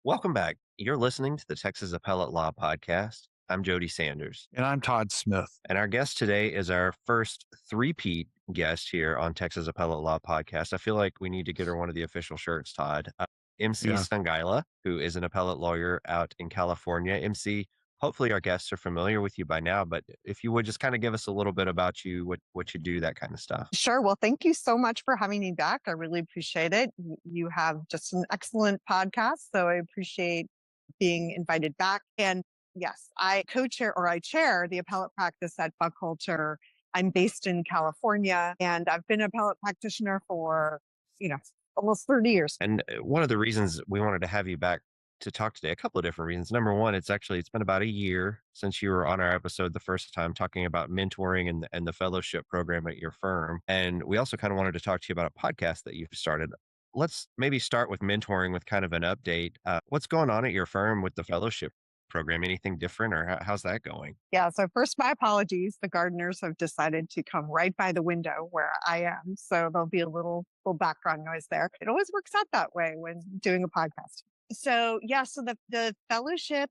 Welcome back. You're listening to the Texas Appellate Law Podcast. I'm Jody Sanders. And I'm Todd Smith. And our guest today is our first three-peat guest here on Texas Appellate Law Podcast. I feel like we need to get her one of the official shirts, Todd. MC Yeah. Sungaila, who is an appellate lawyer out in California. MC, hopefully our guests are familiar with you by now, but if you would just kind of give us a little bit about you, what you do, that kind of stuff. Sure. Well, thank you so much for having me back. I really appreciate it. You have just an excellent podcast, so I appreciate being invited back. And yes, I chair the appellate practice at Buckhalter. I'm based in California, and I've been an appellate practitioner for, almost 30 years. And one of the reasons we wanted to have you back to talk today, a couple of different reasons. Number one, it's been about a year since you were on our episode the first time talking about mentoring and the fellowship program at your firm. And we also kind of wanted to talk to you about a podcast that you've started. Let's maybe start with mentoring with kind of an update. What's going on at your firm with the fellowship program? Anything different, or how's that going? Yeah. So first, my apologies. The gardeners have decided to come right by the window where I am. So there'll be a little background noise there. It always works out that way when doing a podcast. So the fellowship,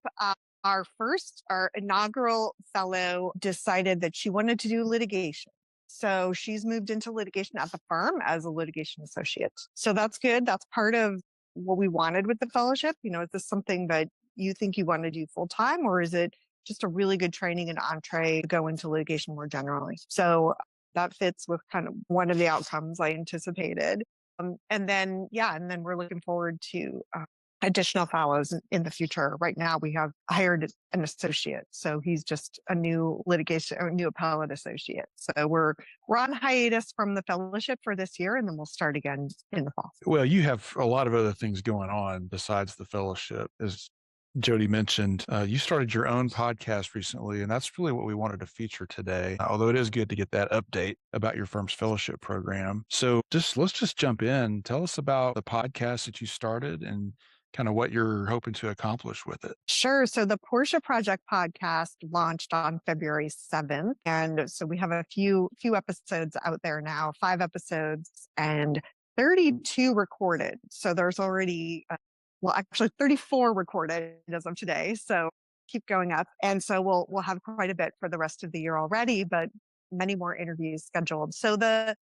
our inaugural fellow decided that she wanted to do litigation. So she's moved into litigation at the firm as a litigation associate. So that's good. That's part of what we wanted with the fellowship. Is this something that you think you want to do full time, or is it just a really good training and entree to go into litigation more generally? So that fits with kind of one of the outcomes I anticipated. And then we're looking forward to additional fellows in the future. Right now, we have hired an associate, so he's just a new appellate associate. So we're on hiatus from the fellowship for this year, and then we'll start again in the fall. Well, you have a lot of other things going on besides the fellowship. As Jody mentioned, you started your own podcast recently, and that's really what we wanted to feature today, although it is good to get that update about your firm's fellowship program. So let's just jump in. Tell us about the podcast that you started and kind of what you're hoping to accomplish with it. Sure. So the Portia Project podcast launched on February 7th. And so we have a few episodes out there now, 5 episodes and 32 recorded. So there's already, 34 recorded as of today. So keep going up. And so we'll have quite a bit for the rest of the year already, but many more interviews scheduled. So the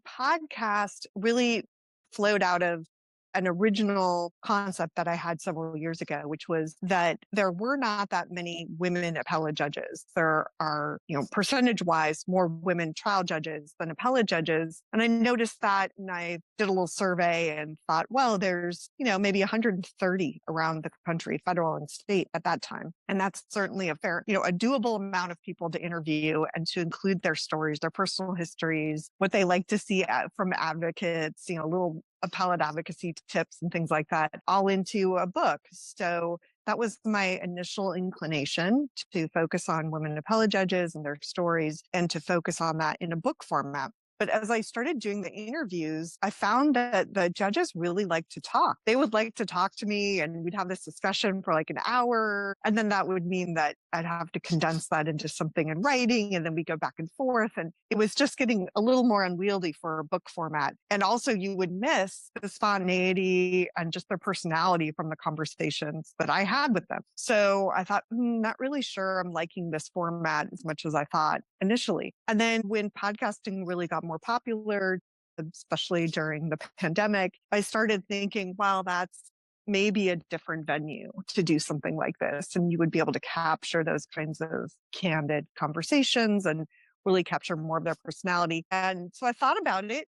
podcast really flowed out of an original concept that I had several years ago, which was that there were not that many women appellate judges. There are, percentage-wise, more women trial judges than appellate judges. And I noticed that, and I did a little survey and thought, well, there's, maybe 130 around the country, federal and state at that time. And that's certainly a doable amount of people to interview and to include their stories, their personal histories, what they like to see from advocates, little appellate advocacy tips and things like that, all into a book. So that was my initial inclination, to focus on women appellate judges and their stories, and to focus on that in a book format. But as I started doing the interviews, I found that the judges really like to talk. They would like to talk to me, and we'd have this discussion for like an hour. And then that would mean that I'd have to condense that into something in writing, and then we go back and forth. And it was just getting a little more unwieldy for a book format. And also you would miss the spontaneity and just their personality from the conversations that I had with them. So I thought, not really sure I'm liking this format as much as I thought initially. And then when podcasting really got more popular, especially during the pandemic, I started thinking, well, that's maybe a different venue to do something like this. And you would be able to capture those kinds of candid conversations and really capture more of their personality. And so I thought about it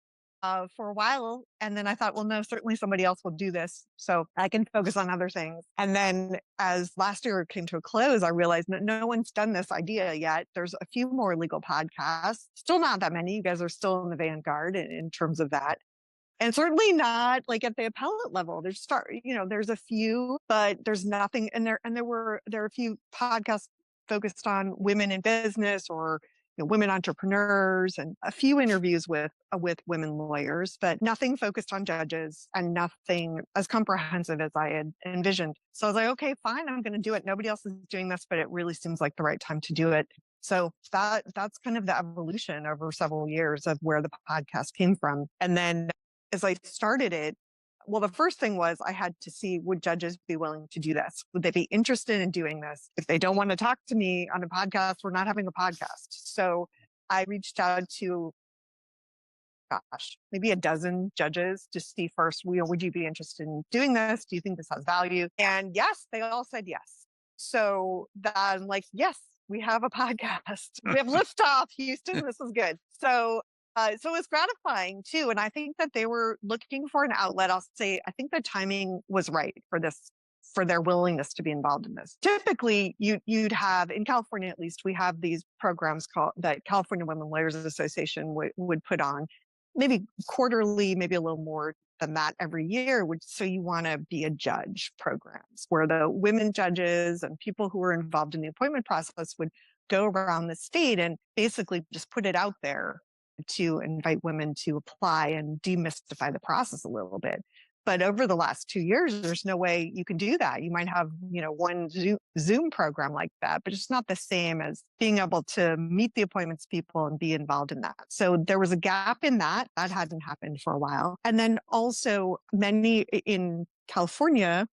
for a while. And then I thought, well, no, certainly somebody else will do this, so I can focus on other things. And then as last year came to a close, I realized that no one's done this idea yet. There's a few more legal podcasts, still not that many. You guys are still in the vanguard in terms of that. And certainly not like at the appellate level. There's a few, but there's nothing. And there are a few podcasts focused on women in business or women entrepreneurs, and a few interviews with women lawyers, but nothing focused on judges and nothing as comprehensive as I had envisioned. So I was like, okay, fine, I'm going to do it. Nobody else is doing this, but it really seems like the right time to do it. So that's kind of the evolution over several years of where the podcast came from. And then as I started it, Well, the first thing was I had to see, would judges be willing to do this? Would they be interested in doing this? If they don't want to talk to me on a podcast, we're not having a podcast. So I reached out to, maybe a dozen judges to see first, would you be interested in doing this? Do you think this has value? And yes, they all said yes. So then I'm like, yes, we have a podcast. We have liftoff, Houston. This is good. So so it's gratifying too. And I think that they were looking for an outlet. I'll say, I think the timing was right for this, for their willingness to be involved in this. Typically, you'd have, in California at least, we have these programs called that California Women Lawyers Association would put on, maybe quarterly, maybe a little more than that every year. So you want to be a judge programs where the women judges and people who are involved in the appointment process would go around the state and basically just put it out there to invite women to apply and demystify the process a little bit. But over the last 2 years, there's no way you can do that. You might have, one Zoom program like that, but it's not the same as being able to meet the appointments people and be involved in that. So there was a gap in that. That hadn't happened for a while. And then also many in California,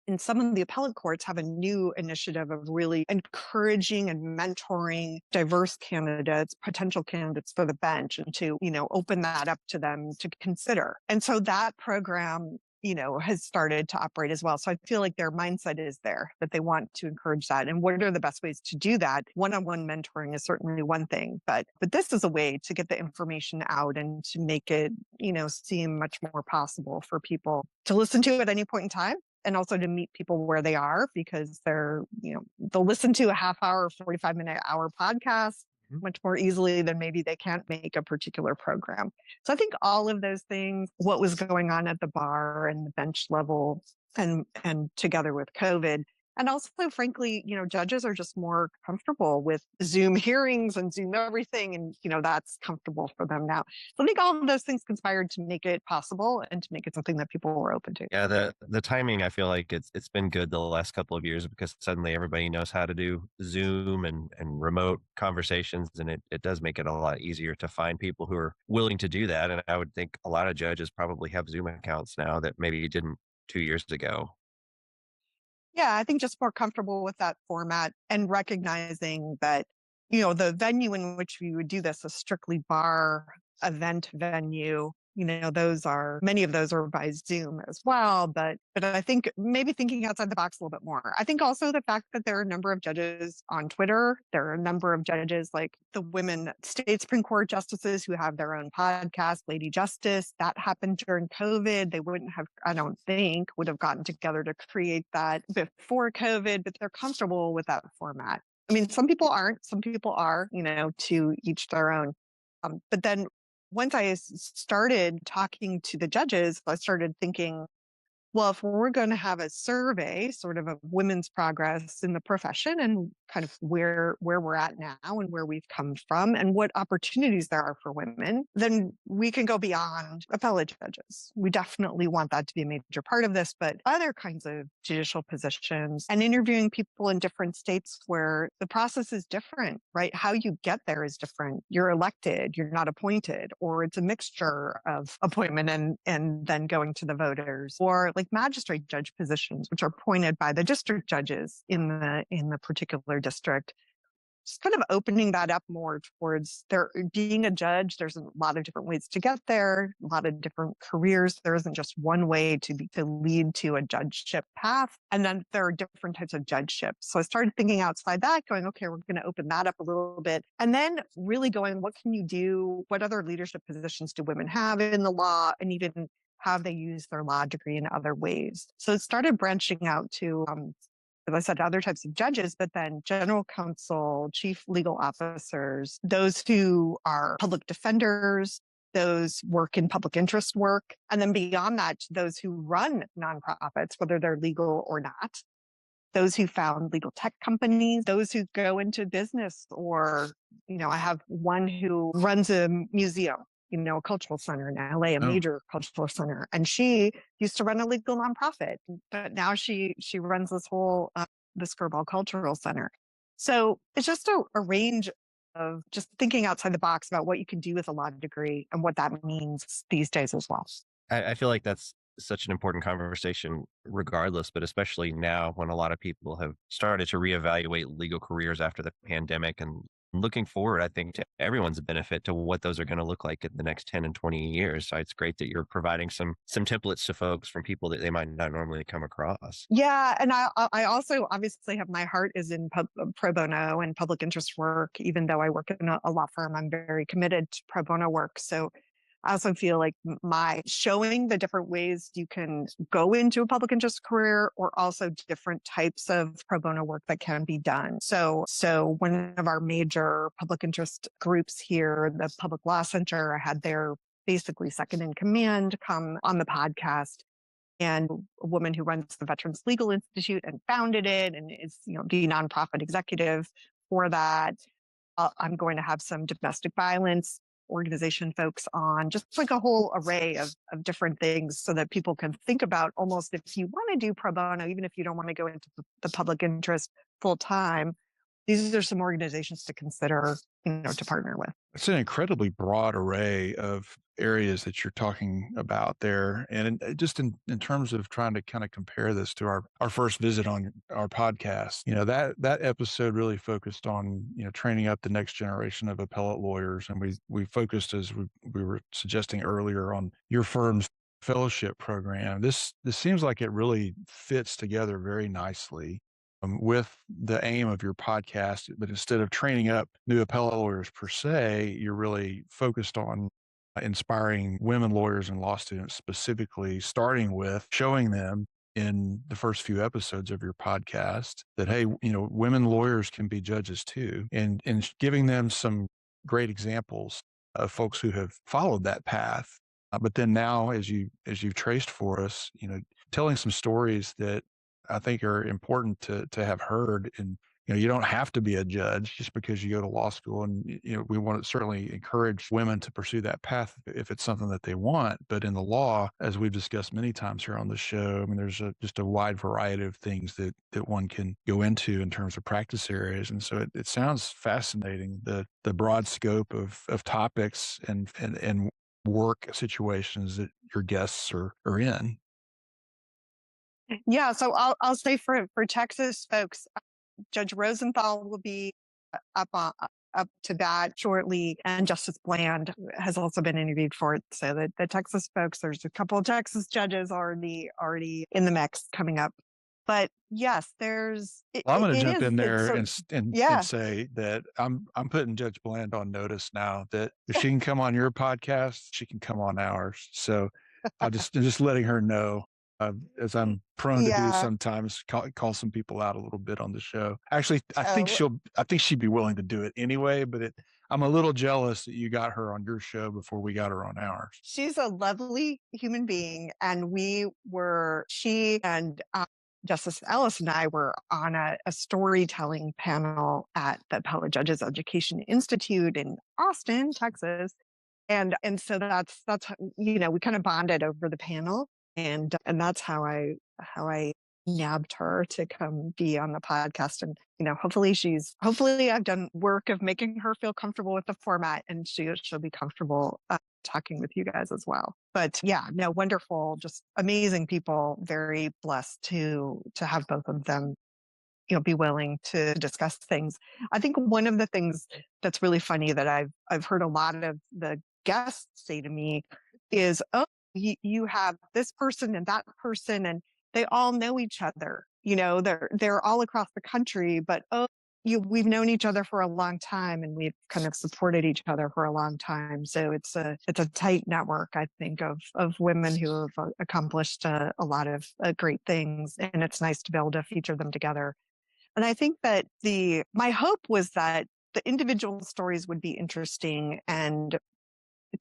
in some of the appellate courts, have a new initiative of really encouraging and mentoring diverse candidates, potential candidates for the bench, and to, open that up to them to consider. And so that program, has started to operate as well. So I feel like their mindset is there, that they want to encourage that. And what are the best ways to do that? One-on-one mentoring is certainly one thing, but this is a way to get the information out and to make it, seem much more possible for people to listen to at any point in time. And also to meet people where they are, because they'll listen to a half hour, 45-minute hour podcast much more easily than maybe they can't make a particular program. So I think all of those things, what was going on at the bar and the bench level and together with COVID, and also, frankly, judges are just more comfortable with Zoom hearings and Zoom everything. And, that's comfortable for them now. So I think all of those things conspired to make it possible and to make it something that people were open to. Yeah, the timing, I feel like it's been good the last couple of years, because suddenly everybody knows how to do Zoom and remote conversations. And it does make it a lot easier to find people who are willing to do that. And I would think a lot of judges probably have Zoom accounts now that maybe you didn't 2 years ago. Yeah, I think just more comfortable with that format and recognizing that, the venue in which we would do this, a strictly bar event venue, many of those are by Zoom as well. But I think maybe thinking outside the box a little bit more. I think also the fact that there are a number of judges on Twitter, there are a number of judges like the women state Supreme Court justices who have their own podcast, Lady Justice. That happened during COVID. They wouldn't have, I don't think, would have gotten together to create that before COVID, but they're comfortable with that format. I mean, some people aren't, some people are, to each their own. But then once I started talking to the judges, I started thinking, well, if we're going to have a survey sort of women's progress in the profession and kind of where we're at now and where we've come from and what opportunities there are for women, then we can go beyond appellate judges. We definitely want that to be a major part of this, but other kinds of judicial positions and interviewing people in different states where the process is different, right? How you get there is different. You're elected, you're not appointed, or it's a mixture of appointment and then going to the voters, or like magistrate judge positions, which are appointed by the district judges in the particular district. Just kind of opening that up more towards there being a judge. There's a lot of different ways to get there, a lot of different careers. There isn't just one way to lead to a judgeship path. And then there are different types of judgeships. So I started thinking outside that, going, okay, we're going to open that up a little bit. And then really going, what can you do? What other leadership positions do women have in the law? And even have they used their law degree in other ways? So it started branching out to, as I said, other types of judges, but then general counsel, chief legal officers, those who are public defenders, those work in public interest work, and then beyond that, those who run nonprofits, whether they're legal or not, those who found legal tech companies, those who go into business, or, I have one who runs a museum, a cultural center in LA, a major cultural center. And she used to run a legal nonprofit, but now she runs this whole, the Skirball Cultural Center. So it's just a range of just thinking outside the box about what you can do with a law degree and what that means these days as well. I feel like that's such an important conversation regardless, but especially now when a lot of people have started to reevaluate legal careers after the pandemic and looking forward, I think, to everyone's benefit to what those are going to look like in the next 10 and 20 years. So it's great that you're providing some templates to folks from people that they might not normally come across. Yeah, and I also obviously have my heart is in pro bono and public interest work. Even though I work in a law firm, I'm very committed to pro bono work. So I also feel like my showing the different ways you can go into a public interest career, or also different types of pro bono work that can be done. So one of our major public interest groups here, the Public Law Center, had their basically second in command come on the podcast, and a woman who runs the Veterans Legal Institute and founded it and is, the nonprofit executive for that. I'm going to have some domestic violence organization folks on, just like a whole array of different things, so that people can think about, almost, if you want to do pro bono, even if you don't want to go into the public interest full time, these are some organizations to consider, to partner with. It's an incredibly broad array of areas that you're talking about there. And just in terms of trying to kind of compare this to our first visit on our podcast, that episode really focused on, training up the next generation of appellate lawyers. And we focused, as we were suggesting earlier, on your firm's fellowship program. This seems like it really fits together very nicely with the aim of your podcast, but instead of training up new appellate lawyers per se, you're really focused on inspiring women lawyers and law students specifically, starting with showing them in the first few episodes of your podcast that, hey, women lawyers can be judges too, and giving them some great examples of folks who have followed that path. But then now, as you've traced for us, telling some stories that I think are important to have heard. And, you don't have to be a judge just because you go to law school. And, we want to certainly encourage women to pursue that path if it's something that they want. But in the law, as we've discussed many times here on the show, I mean, there's just a wide variety of things that one can go into in terms of practice areas. And so it sounds fascinating, the broad scope of topics and work situations that your guests are in. Yeah, so I'll say for Texas folks, Judge Rosenthal will be up to bat shortly, and Justice Bland has also been interviewed for it. So the Texas folks, there's a couple of Texas judges already in the mix coming up. But yes, there's. I'm going to jump in there and say that I'm putting Judge Bland on notice now that if she can come on your podcast, she can come on ours. So I'm just letting her know. As I'm prone to do sometimes, call some people out a little bit on the show. Actually, I think she'd be willing to do it anyway, but I'm a little jealous that you got her on your show before we got her on ours. She's a lovely human being, and she and Justice Ellis and I were on a storytelling panel at the Appellate Judges Education Institute in Austin, Texas. And so that's we kind of bonded over the panel. And that's how I nabbed her to come be on the podcast. And, hopefully I've done work of making her feel comfortable with the format, and she'll be comfortable talking with you guys as well. But yeah, no, wonderful, just amazing people, very blessed to have both of them, be willing to discuss things. I think one of the things that's really funny that I've heard a lot of the guests say to me is, oh, you have this person and that person, and they all know each other. They're all across the country, but we've known each other for a long time, and we've kind of supported each other for a long time. So it's a tight network, I think, of women who have accomplished a lot of great things, and it's nice to be able to feature them together. And I think that my hope was that the individual stories would be interesting and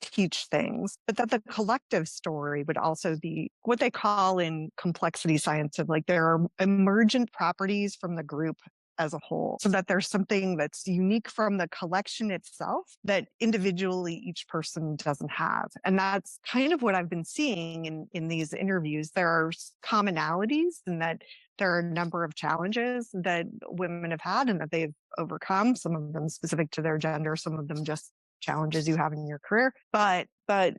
teach things, but that the collective story would also be what they call in complexity science of, like, there are emergent properties from the group as a whole, so that there's something that's unique from the collection itself that individually each person doesn't have. And that's kind of what I've been seeing in these interviews. There are commonalities, and that there are a number of challenges that women have had and that they've overcome, some of them specific to their gender, some of them just challenges you have in your career, but that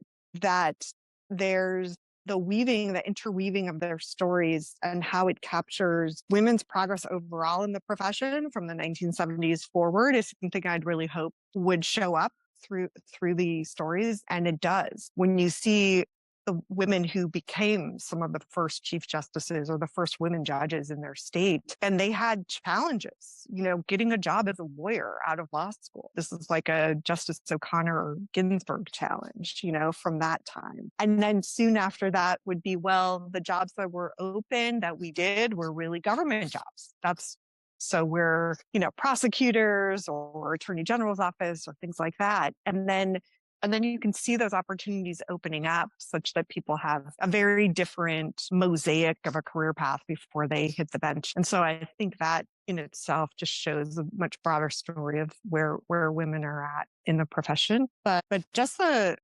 there's the interweaving of their stories and how it captures women's progress overall in the profession from the 1970s forward is something I'd really hope would show up through the stories. And it does. When you see the women who became some of the first chief justices or the first women judges in their state, and they had challenges, getting a job as a lawyer out of law school. This is like a Justice O'Connor or Ginsburg challenge, from that time. And then soon after that would be, well, the jobs that were open that we did were really government jobs. So we're, prosecutors or attorney general's office or things like that. And then you can see those opportunities opening up such that people have a very different mosaic of a career path before they hit the bench. And so I think that in itself just shows a much broader story of where women are at in the profession. But just the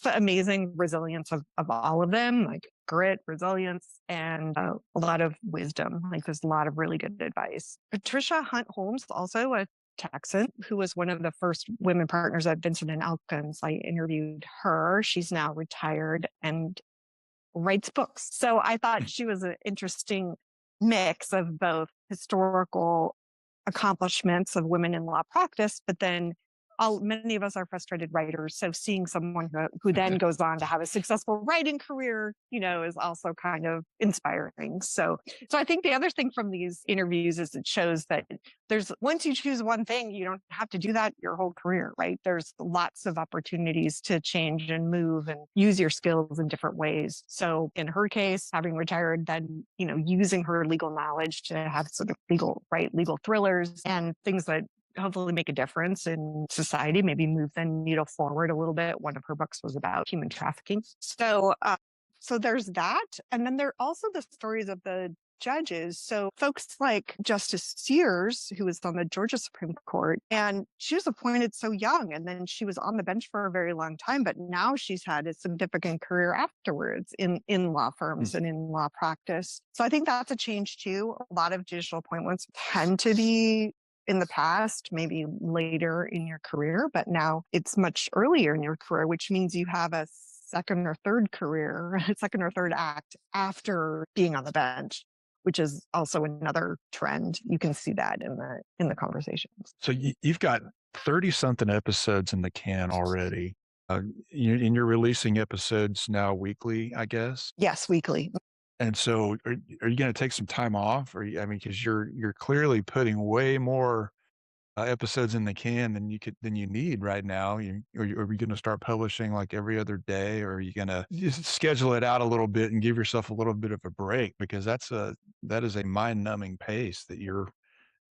amazing resilience of all of them, like grit, resilience, and a lot of wisdom. Like there's a lot of really good advice. Patricia Hunt Holmes, also a Texan, who was one of the first women partners at Vincent and Elkins. I interviewed her. She's now retired and writes books. So I thought she was an interesting mix of both historical accomplishments of women in law practice, but then many of us are frustrated writers. So seeing someone who then goes on to have a successful writing career, is also kind of inspiring. So I think the other thing from these interviews is it shows that once you choose one thing, you don't have to do that your whole career, right? There's lots of opportunities to change and move and use your skills in different ways. So in her case, having retired, then, using her legal knowledge to have sort of legal thrillers and things that hopefully make a difference in society, maybe move the needle forward a little bit. One of her books was about human trafficking. So there's that. And then there are also the stories of the judges. So folks like Justice Sears, who was on the Georgia Supreme Court, and she was appointed so young, and then she was on the bench for a very long time, but now she's had a significant career afterwards in law firms and in law practice. So I think that's a change too. A lot of judicial appointments tend to be in the past, maybe later in your career, but now it's much earlier in your career, which means you have a second or third act after being on the bench, which is also another trend. You can see that in the conversations. So you've got 30 something episodes in the can already. You're releasing episodes now weekly, I guess? Yes, weekly. And so are you going to take some time off? Because you're clearly putting way more episodes in the can than you need right now. Are you going to start publishing like every other day, or are you going to just schedule it out a little bit and give yourself a little bit of a break? Because that is a mind-numbing pace that you're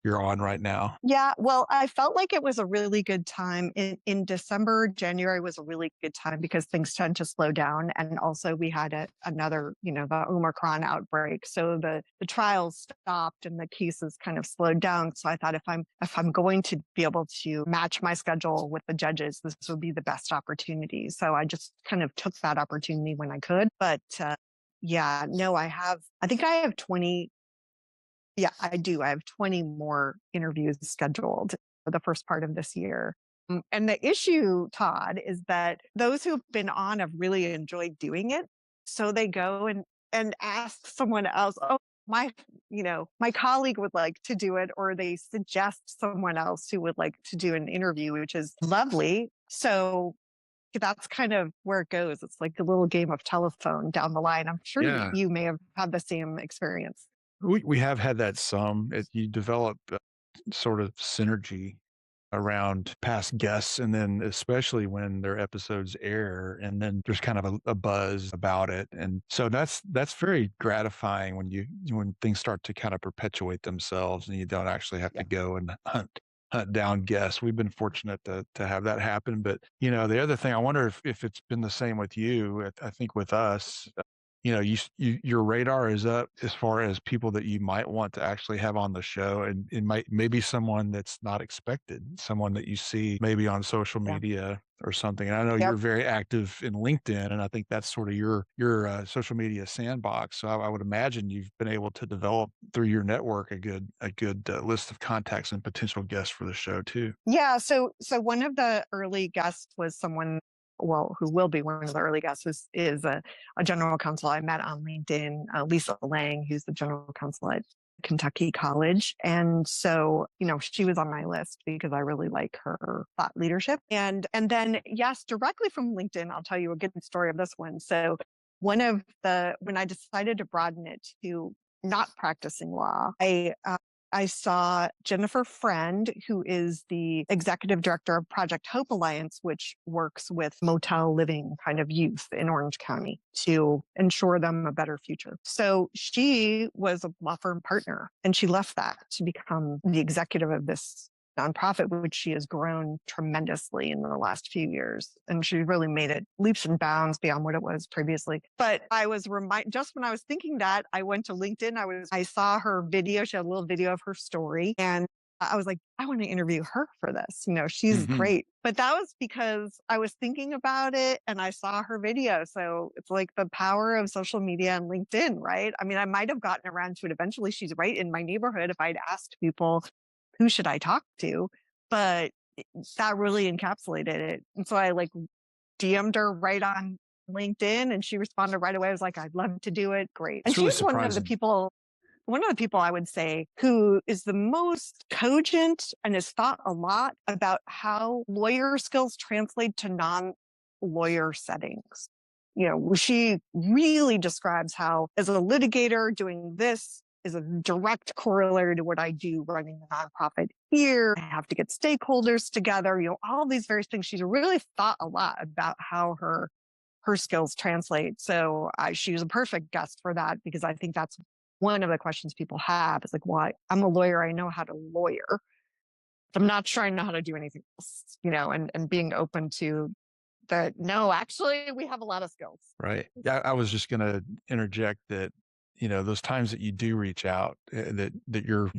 on right now. Yeah, well, I felt like it was a really good time in December. January was a really good time because things tend to slow down. And also we had another, the Omicron outbreak. So the trials stopped and the cases kind of slowed down. So I thought if I'm going to be able to match my schedule with the judges, this would be the best opportunity. So I just kind of took that opportunity when I could. But I think I have 20. Yeah, I do. I have 20 more interviews scheduled for the first part of this year. And the issue, Todd, is that those who've been on have really enjoyed doing it. So they go and ask someone else, oh, my colleague would like to do it, or they suggest someone else who would like to do an interview, which is lovely. So that's kind of where it goes. It's like a little game of telephone down the line. I'm sure you may have had the same experience. We have had that you develop sort of synergy around past guests, and then especially when their episodes air, and then there's kind of a buzz about it. And so that's very gratifying when things start to kind of perpetuate themselves and you don't actually have to go and hunt down guests. We've been fortunate to have that happen. But, the other thing, I wonder if it's been the same with you. I think with us, your radar is up as far as people that you might want to actually have on the show, and it maybe someone that's not expected, someone that you see maybe on social media or something. And I know you're very active in LinkedIn, and I think that's sort of your social media sandbox. So I would imagine you've been able to develop through your network a good list of contacts and potential guests for the show too. Yeah. So one of the early guests was someone who will be one of the early guests, is a general counsel I met on LinkedIn, Lisa Lang, who's the general counsel at Kentucky College. And so, she was on my list because I really like her thought leadership. And then, yes, directly from LinkedIn, I'll tell you a good story of this one. So when I decided to broaden it to not practicing law, I saw Jennifer Friend, who is the executive director of Project Hope Alliance, which works with motel living kind of youth in Orange County to ensure them a better future. So she was a law firm partner, and she left that to become the executive of this nonprofit, which she has grown tremendously in the last few years. And she really made it leaps and bounds beyond what it was previously. But I was just when I was thinking that, I went to LinkedIn. I saw her video. She had a little video of her story. And I was like, I want to interview her for this. She's great. But that was because I was thinking about it and I saw her video. So it's like the power of social media and LinkedIn, right? I mean, I might have gotten around to it eventually. She's right in my neighborhood. If I'd asked people, who should I talk to? But that really encapsulated it. And so I DM'd her right on LinkedIn and she responded right away. I was like, I'd love to do it. Great. And really she's one of the people I would say who is the most cogent and has thought a lot about how lawyer skills translate to non-lawyer settings. She really describes how, as a litigator, doing this is a direct corollary to what I do running the nonprofit here. I have to get stakeholders together, all these various things. She's really thought a lot about how her skills translate. So she was a perfect guest for that, because I think that's one of the questions people have is like, why? I'm a lawyer. I know how to lawyer. I'm not sure I know how to do anything else, and being open to that. No, actually, we have a lot of skills. Right. Yeah, I was just going to interject that, those times that you do reach out, that your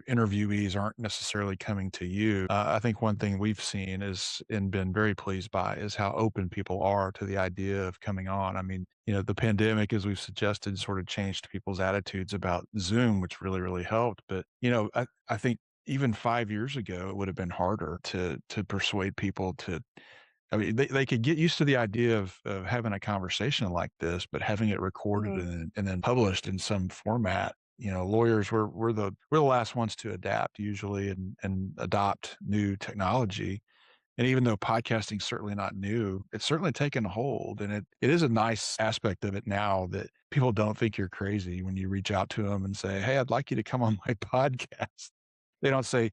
interviewees aren't necessarily coming to you. I think one thing we've seen and been very pleased by is how open people are to the idea of coming on. I mean, the pandemic, as we've suggested, sort of changed people's attitudes about Zoom, which really, really helped. But, I think even 5 years ago, it would have been harder to persuade people to. I mean, they could get used to the idea of having a conversation like this, but having it recorded and then published in some format. Lawyers, we're the last ones to adapt usually and adopt new technology. And even though podcasting is certainly not new, it's certainly taken a hold. And it is a nice aspect of it now that people don't think you're crazy when you reach out to them and say, hey, I'd like you to come on my podcast. They don't say,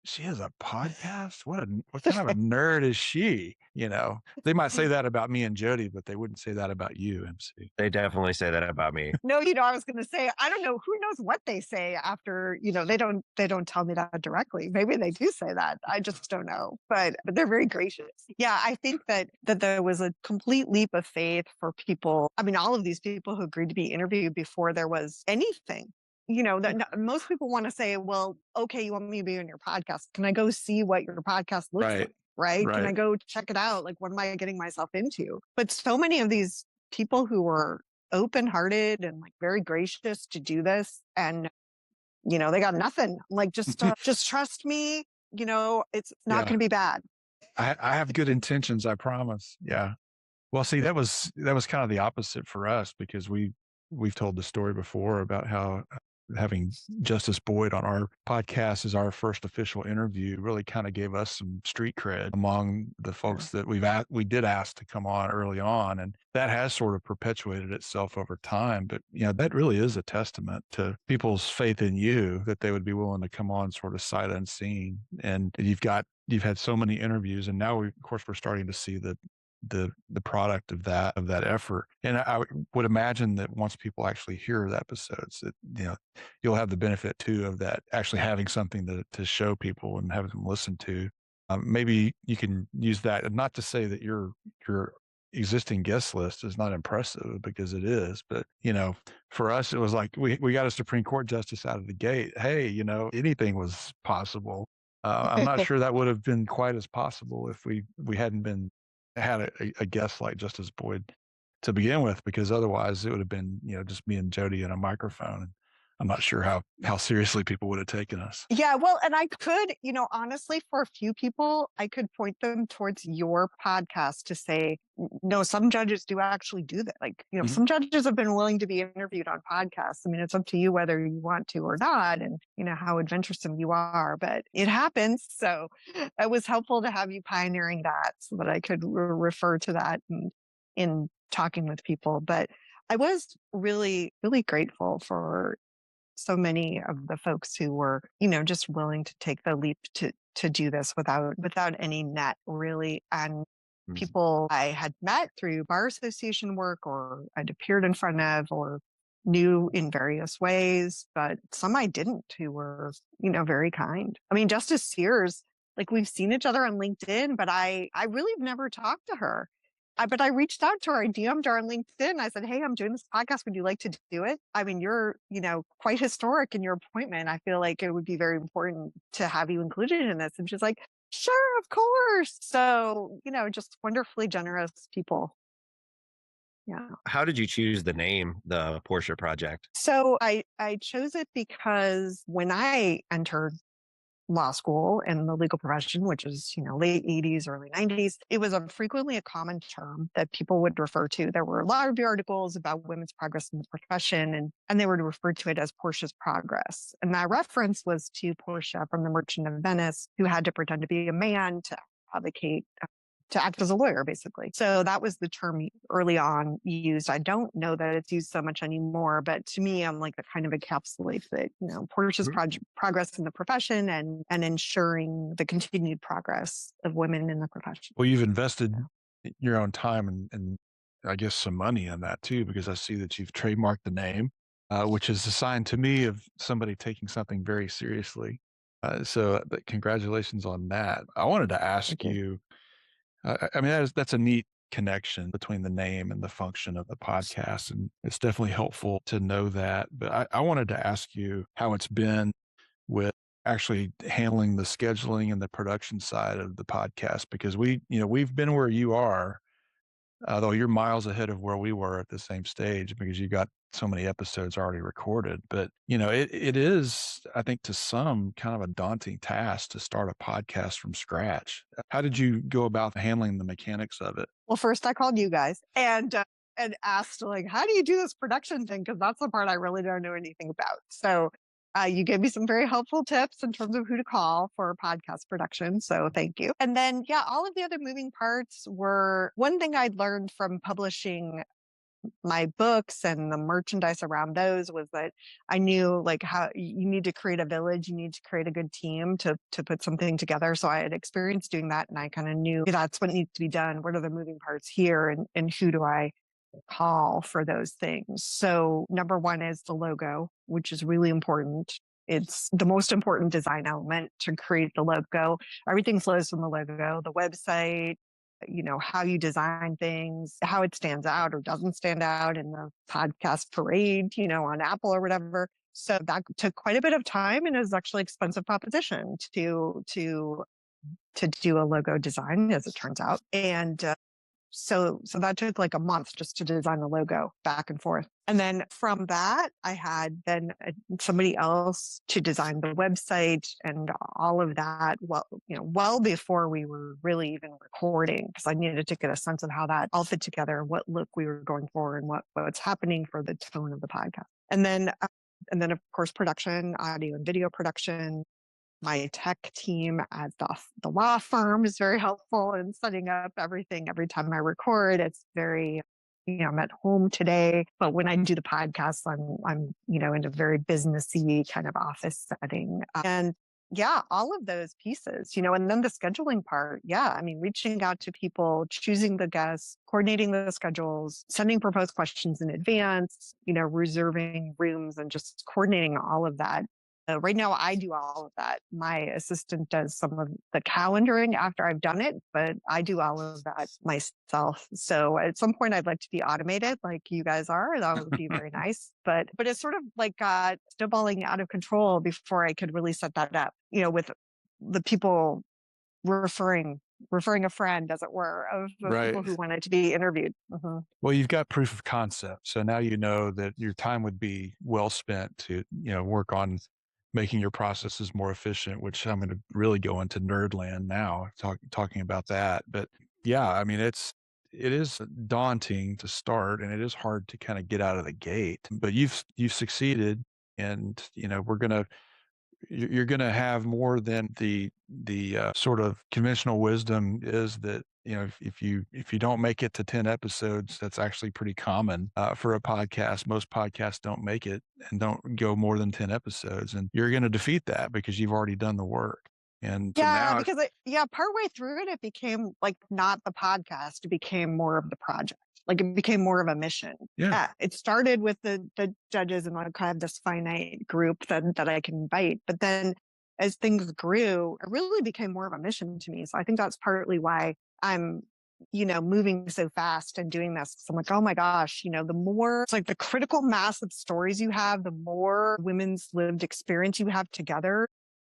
she has a podcast? What kind of a nerd is she? They might say that about me and Jody, but they wouldn't say that about you, MC. They definitely say that about me. No, I was going to say, I don't know. Who knows what they say after, they don't tell me that directly. Maybe they do say that. I just don't know, but they're very gracious. Yeah. I think that there was a complete leap of faith for people. I mean, all of these people who agreed to be interviewed before there was anything. That most people want to say, well, okay, you want me to be on your podcast. Can I go see what your podcast looks like? Right? Can I go check it out? Like, what am I getting myself into? But so many of these people who were open-hearted and very gracious to do this, and, they got nothing. Like, just trust me. It's not going to be bad. I have good intentions. I promise. Yeah. Well, see, that was kind of the opposite for us, because we've told the story before about how having Justice Boyd on our podcast as our first official interview really kind of gave us some street cred among the folks that we did ask to come on early on. And that has sort of perpetuated itself over time. But, that really is a testament to people's faith in you, that they would be willing to come on sort of sight unseen. And you've had so many interviews, and now of course we're starting to see the product of that effort. And I would imagine that once people actually hear the episodes, that you'll have the benefit too of that, actually having something to show people and have them listen to. Maybe you can use that, and not to say that your existing guest list is not impressive, because it is, but for us it was like we got a Supreme Court justice out of the gate. Hey, anything was possible. I'm not sure that would have been quite as possible if we hadn't had a guest like Justice Boyd to begin with, because otherwise it would have been, just me and Jody and a microphone. I'm not sure how seriously people would have taken us. Yeah, well, and I could, honestly, for a few people, I could point them towards your podcast to say, no, some judges do actually do that. Like, some judges have been willing to be interviewed on podcasts. I mean, it's up to you whether you want to or not, and how adventuresome you are, but it happens. So it was helpful to have you pioneering that so that I could refer to that in talking with people. But I was really, really grateful for so many of the folks who were, just willing to take the leap to do this without any net, really. And people I had met through bar association work or I'd appeared in front of or knew in various ways, but some I didn't, who were, very kind. I mean, Justice Sears, like, we've seen each other on LinkedIn, but I really have never talked to her. But I reached out to her. I DM'd her on LinkedIn. I said, hey, I'm doing this podcast. Would you like to do it? I mean, you're, quite historic in your appointment. I feel like it would be very important to have you included in this. And she's like, sure, of course. So, just wonderfully generous people. Yeah. How did you choose the name, the Portia Project? So I chose it because when I entered law school and the legal profession, which is, late 80s, early 90s, it was frequently a common term that people would refer to. There were a lot of review articles about women's progress in the profession, and they would refer to it as Portia's progress. And that reference was to Portia from The Merchant of Venice, who had to pretend to be a man to advocate, to act as a lawyer, basically. So that was the term early on used. I don't know that it's used so much anymore, but to me, I'm like, that kind of encapsulates it, Portia's progress in the profession and ensuring the continued progress of women in the profession. Well, you've invested your own time and I guess some money in that too, because I see that you've trademarked the name, which is a sign to me of somebody taking something very seriously. So congratulations on that. I wanted to ask you, I mean, that's a neat connection between the name and the function of the podcast. And it's definitely helpful to know that. But I wanted to ask you how it's been with actually handling the scheduling and the production side of the podcast, because we've been where you are, though you're miles ahead of where we were at the same stage because you got so many episodes already recorded. But, it is, I think, to some kind of a daunting task to start a podcast from scratch. How did you go about handling the mechanics of it? Well, first I called you guys and asked, like, how do you do this production thing? Because that's the part I really don't know anything about. So you gave me some very helpful tips in terms of who to call for podcast production. So thank you. And then, all of the other moving parts were one thing I'd learned from publishing my books and the merchandise around those was that I knew, like, how you need to create a village, you need to create a good team to put something together. So I had experience doing that, and I kind of knew that's what needs to be done. What are the moving parts here, and who do I call for those things? So number one is the logo, which is really important. It's the most important design element to create the logo. Everything flows from the logo, the website, how you design things, how it stands out or doesn't stand out in the podcast parade, on Apple or whatever. So that took quite a bit of time and is actually expensive proposition to do a logo design, as it turns out. And so that took like a month just to design the logo back and forth. And then from that, I had then somebody else to design the website and all of that. Well before we were really even recording, because I needed to get a sense of how that all fit together, what look we were going for, and what's happening for the tone of the podcast. And then of course, production, audio and video production. My tech team at the law firm is very helpful in setting up everything. Every time I record, it's very, I'm at home today, but when I do the podcast, I'm in a very businessy kind of office setting. And all of those pieces, and then the scheduling part. I mean, reaching out to people, choosing the guests, coordinating the schedules, sending proposed questions in advance, reserving rooms and just coordinating all of that. Right now, I do all of that. My assistant does some of the calendaring after I've done it, but I do all of that myself. So at some point, I'd like to be automated like you guys are. That would be very nice. But it's sort of like snowballing out of control before I could really set that up, with the people referring referring a friend, as it were, of people Right. who wanted to be interviewed. Mhm. Well, you've got proof of concept. So now you know that your time would be well spent to, work on making your processes more efficient, which I'm going to really go into nerd land now, talking about that. But yeah, I mean, it is daunting to start, and it is hard to kind of get out of the gate, but you've succeeded. And, you're going to have more than the sort of conventional wisdom is that, if you don't make it to 10 episodes, that's actually pretty common for a podcast. Most podcasts don't make it and don't go more than 10 episodes, and you're going to defeat that because you've already done the work. And so Yeah, now, because partway through it, it became like not the podcast; it became more of the project. Like it became more of a mission. yeah, It started with the judges and like kind of this finite group that I can invite, but then as things grew, it really became more of a mission to me. So I think that's partly why I'm, moving so fast and doing this. So I'm like, oh my gosh, the more it's like the critical mass of stories you have, the more women's lived experience you have together,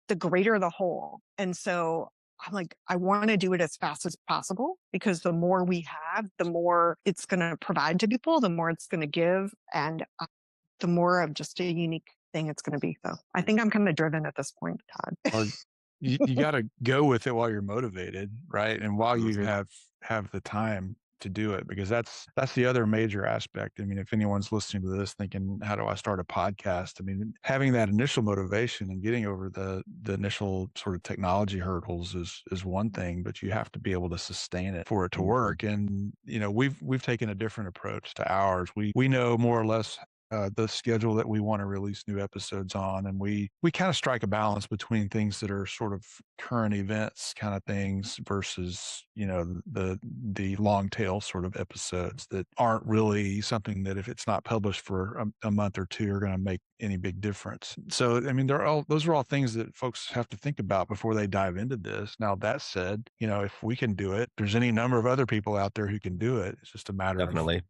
the greater the whole. And so I'm like, I want to do it as fast as possible because the more we have, the more it's going to provide to people, the more it's going to give, and the more of just a unique thing it's going to be. So I think I'm kind of driven at this point, Todd. well, you got to go with it while you're motivated, right? And while you Mhm. have the time to do it, because that's the other major aspect. I mean, if anyone's listening to this thinking, how do I start a podcast? I mean, having that initial motivation and getting over the initial sort of technology hurdles is one thing, but you have to be able to sustain it for it to Mhm. work. And we've taken a different approach to ours. We know more or less the schedule that we want to release new episodes on, and we kind of strike a balance between things that are sort of current events kind of things versus the long tail sort of episodes that aren't really something that, if it's not published for a month or two, are going to make any big difference. So I mean, those are all things that folks have to think about before they dive into this. Now that said, if we can do it, there's any number of other people out there who can do it. It's just a matter of Definitely.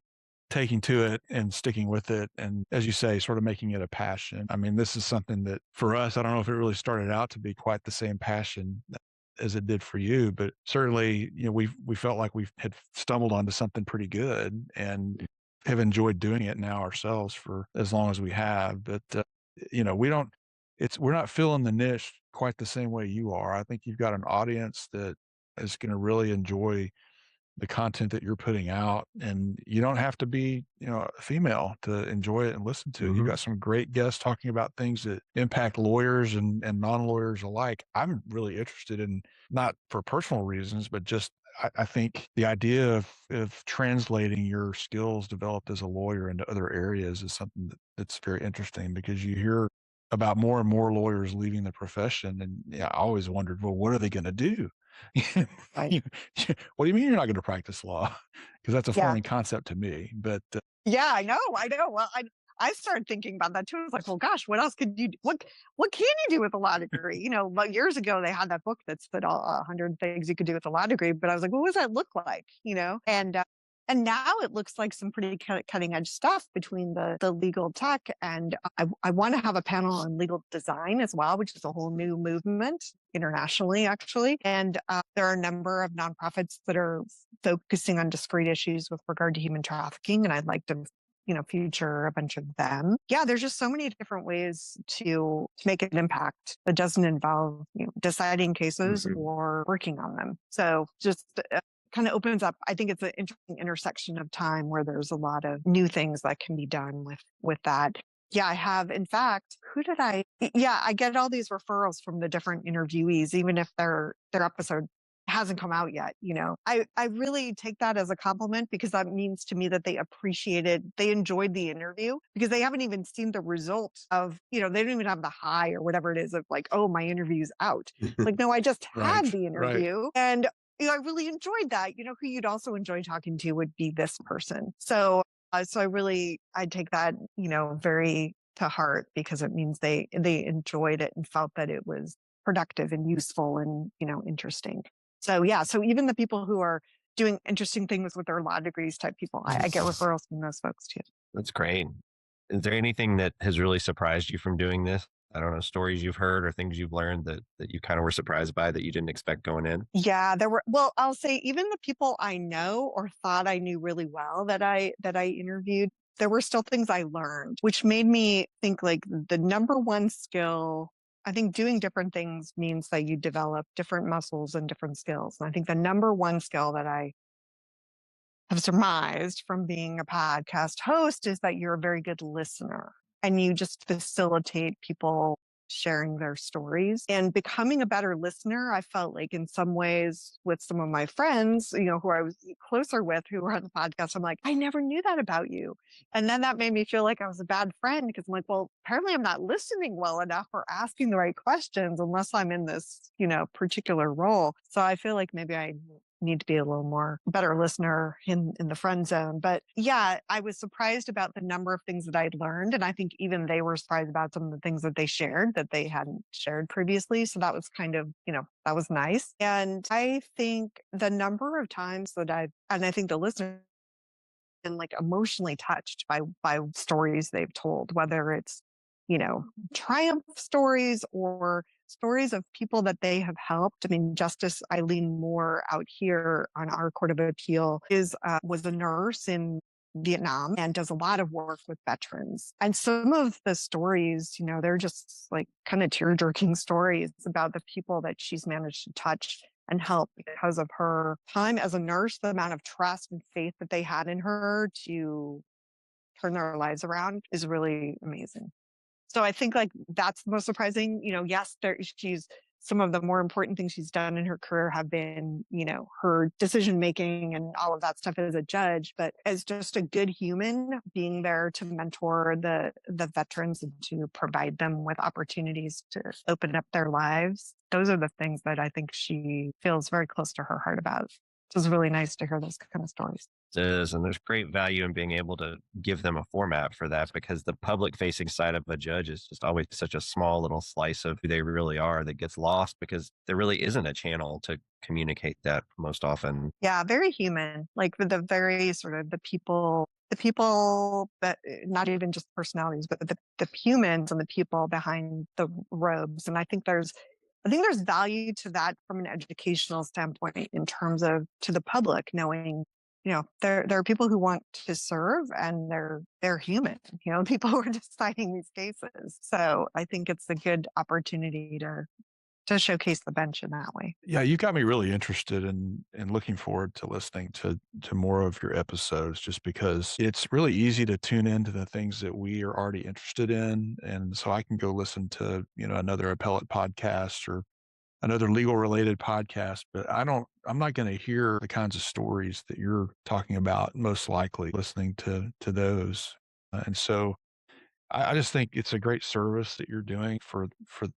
taking to it and sticking with it. And as you say, sort of making it a passion. I mean, this is something that for us, I don't know if it really started out to be quite the same passion as it did for you, but certainly, we felt like we had stumbled onto something pretty good and have enjoyed doing it now ourselves for as long as we have. But, we're not filling the niche quite the same way you are. I think you've got an audience that is going to really enjoy the content that you're putting out, and you don't have to be a female to enjoy it and listen to it. You've Mhm. got some great guests talking about things that impact lawyers and non-lawyers alike. I'm really interested in, not for personal reasons, but just I think the idea of translating your skills developed as a lawyer into other areas is something that's very interesting, because you hear about more and more lawyers leaving the profession, and yeah, I always wondered, well, what are they going to do? Right. You- what do you mean you're not going to practice law? Because that's a Yeah. foreign concept to me. But Yeah, I know. Well, I started thinking about that too. I was like, well, gosh, what else could you? What can you do with a law degree? Like years ago, they had that book that said all 100 things you could do with a law degree. But I was like, what does that look like? And now it looks like some pretty cutting edge stuff between the legal tech, and I want to have a panel on legal design as well, which is a whole new movement internationally, actually. And there are a number of nonprofits that are focusing on discrete issues with regard to human trafficking, and I'd like to feature a bunch of them. Yeah, there's just so many different ways to make an impact that doesn't involve deciding cases Mhm. or working on them. So just kind of opens up. I think it's an interesting intersection of time where there's a lot of new things that can be done with that. Yeah, I have. In fact, I get all these referrals from the different interviewees, even if their episode hasn't come out yet. I really take that as a compliment, because that means to me that they enjoyed the interview, because they haven't even seen the result of, they don't even have the high or whatever it is of like, oh, my interview's out. Like, no, I just right, had the right. interview, and I really enjoyed that. Who you'd also enjoy talking to would be this person. So I take that, very to heart, because it means they enjoyed it and felt that it was productive and useful and, interesting. So yeah, so even the people who are doing interesting things with their law degrees type people, I get referrals from those folks too. That's great. Is there anything that has really surprised you from doing this? I don't know, stories you've heard or things you've learned that you kind of were surprised by that you didn't expect going in? Yeah, there were, well, I'll say even the people I know or thought I knew really well that I interviewed, there were still things I learned, which made me think like the number one skill, I think doing different things means that you develop different muscles and different skills. And I think the number one skill that I have surmised from being a podcast host is that you're a very good listener and you just facilitate people sharing their stories and becoming a better listener. I felt like in some ways with some of my friends, who I was closer with who were on the podcast, I'm like, I never knew that about you. And then that made me feel like I was a bad friend because I'm like, well, apparently I'm not listening well enough or asking the right questions unless I'm in this, particular role. So I feel like maybe I need to be a little more better listener in the friend zone. But yeah, I was surprised about the number of things that I'd learned. And I think even they were surprised about some of the things that they shared that they hadn't shared previously. So that was kind of, that was nice. And I think the number of times that and I think the listener been like emotionally touched by stories they've told, whether it's, triumph stories or stories of people that they have helped. I mean, Justice Eileen Moore out here on our Court of Appeal was a nurse in Vietnam and does a lot of work with veterans. And some of the stories, they're just like kind of tear-jerking stories about the people that she's managed to touch and help because of her time as a nurse, the amount of trust and faith that they had in her to turn their lives around is really amazing. So I think like that's the most surprising, yes, she's some of the more important things she's done in her career have been, her decision making and all of that stuff as a judge, but as just a good human being there to mentor the veterans and to provide them with opportunities to open up their lives. Those are the things that I think she feels very close to her heart about. It's really nice to hear those kind of stories. It is, and there's great value in being able to give them a format for that because the public facing side of a judge is just always such a small little slice of who they really are that gets lost because there really isn't a channel to communicate that most often. Yeah, very human, like with the very sort of the people that not even just personalities, but the humans and the people behind the robes. And I think there's value to that from an educational standpoint in terms of to the public knowing, there are people who want to serve and they're human, people who are deciding these cases. So I think it's a good opportunity to showcase the bench in that way. Yeah, you got me really interested in looking forward to listening to more of your episodes just because it's really easy to tune into the things that we are already interested in. And so I can go listen to, another appellate podcast or another legal related podcast, but I'm not going to hear the kinds of stories that you're talking about, most likely listening to those. And so I just think it's a great service that you're doing for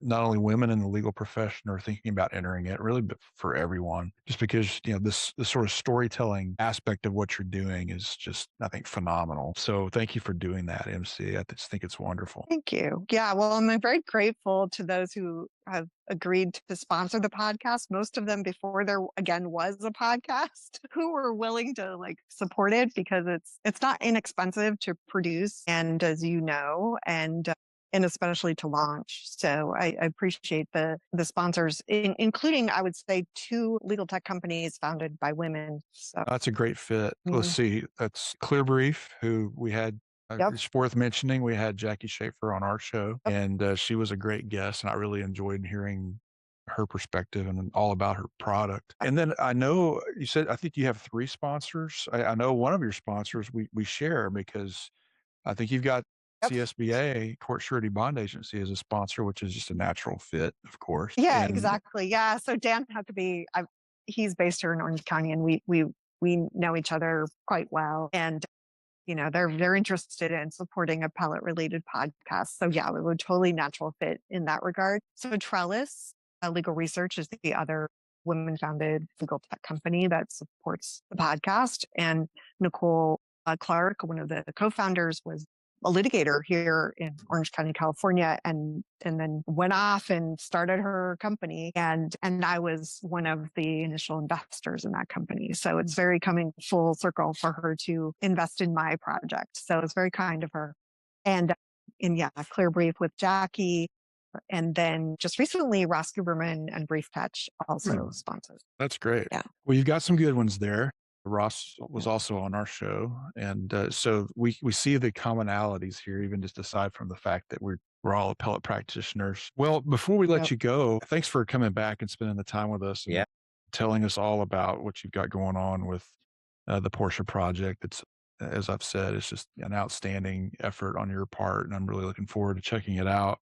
not only women in the legal profession or thinking about entering it, really, but for everyone. Just because this sort of storytelling aspect of what you're doing is just, I think, phenomenal. So thank you for doing that, MC. I just think it's wonderful. Thank you. Yeah, well, I'm very grateful to those who have agreed to sponsor the podcast. Most of them before there again was a podcast who were willing to like support it because it's not inexpensive to produce and as you know and especially to launch. So I appreciate the sponsors, including, I would say, 2 legal tech companies founded by women. So that's a great fit. Let's see. That's Clear Brief, who we had. Yep. It's worth mentioning. We had Jackie Schaefer on our show, and she was a great guest, and I really enjoyed hearing her perspective and all about her product. And then I know you said, I think you have 3 sponsors. I know one of your sponsors we share because I think you've got CSBA, Court Surety Bond Agency, as a sponsor, which is just a natural fit, of course. Yeah, exactly. Yeah. So Dan had to be, he's based here in Orange County and we know each other quite well. And they're interested in supporting appellate related podcasts. So yeah, it would totally natural fit in that regard. So Trellis Legal Research is the other women founded legal tech company that supports the podcast. And Nicole Clark, one of the co-founders, was a litigator here in Orange County, California, and then went off and started her company. And I was one of the initial investors in that company. So it's very coming full circle for her to invest in my project. So it's very kind of her. And yeah, Clear Brief with Jackie. And then just recently, Ross Guberman and Brief Catch also sponsored. That's great. Yeah. Well, you've got some good ones there. Ross was also on our show. And so we see the commonalities here, even just aside from the fact that we're all appellate practitioners. Well, before we let you go, thanks for coming back and spending the time with us and telling us all about what you've got going on with the Portia Project. It's, as I've said, it's just an outstanding effort on your part, and I'm really looking forward to checking it out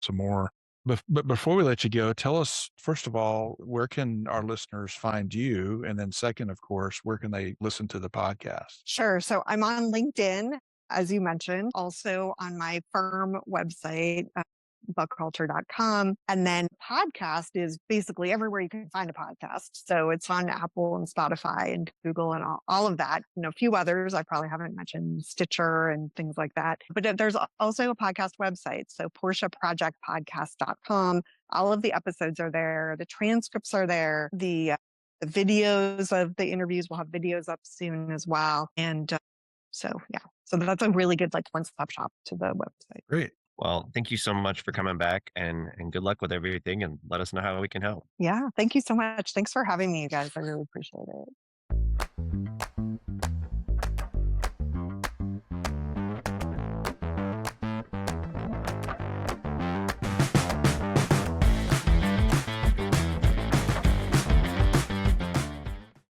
some more. But before we let you go, tell us, first of all, where can our listeners find you? And then second, of course, where can they listen to the podcast? Sure. So I'm on LinkedIn, as you mentioned, also on my firm website, buckculture.com. And then podcast is basically everywhere you can find a podcast. So it's on Apple and Spotify and Google and all of that. A few others I probably haven't mentioned, Stitcher and things like that. But there's also a podcast website. So portiaprojectpodcast.com. All of the episodes are there. The transcripts are there. The videos of the interviews, we'll have videos up soon as well. And so that's a really good one-stop shop to the website. Great. Well, thank you so much for coming back, and good luck with everything, and let us know how we can help. Yeah, thank you so much. Thanks for having me, you guys. I really appreciate it.